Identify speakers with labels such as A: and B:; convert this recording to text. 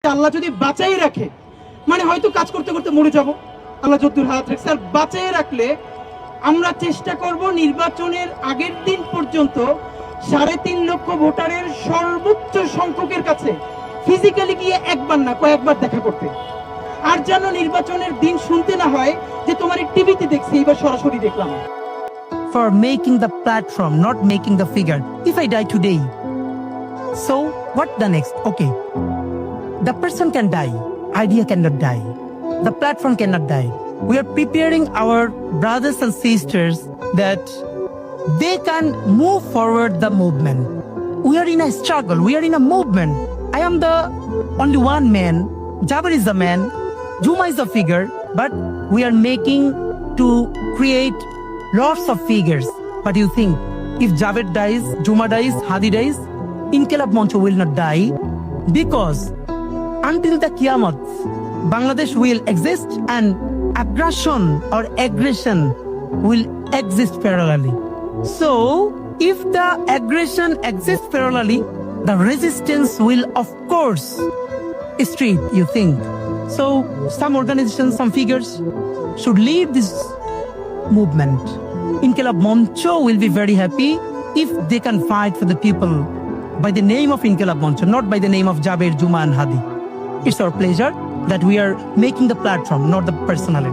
A: আল্লাহ যদি বাঁচাই রাখে, মানে হয়তো কাজ করতে করতে মরে যাব, আল্লাহ যদ্দুর হায়াত রাখছে, আর বাঁচাই রাখলে আমরা চেষ্টা করব নির্বাচনের আগের দিন পর্যন্ত 3.5 লক্ষ ভোটারের সর্বোচ্চ সংখ্যকের কাছে ফিজিক্যালি গিয়ে একবার না কয়েকবার দেখা করতে। আর যেন নির্বাচনের দিন শুনতে না হয় যে তোমার টিভিতে দেখছি, এবার সরাসরি দেখলাম।
B: For making the platform, not making the figure. If I die today, so what the next? Okay, the person can die, idea cannot die, the platform cannot die. We are preparing our brothers and sisters that they can move forward the movement. We are in a struggle, we are in a movement. I am the only one man, Jaber is the man, Juma is the figure, but we are making to create lots of figures. But you think, if Javed dies, Juma dies, Hadi dies, Inqilab Monch will not die, because until the Qiyamah, Bangladesh will exist and aggression or aggression will exist parallelly. So, if the aggression exists parallelly, the resistance will of course street, you think. So, some organizations, some figures should lead this movement. Inqilab Moncho will be very happy if they can fight for the people by the name of Inqilab Moncho, not by the name of Jaber, Juma and Hadi. It's our pleasure that we are making the platform, not the personality.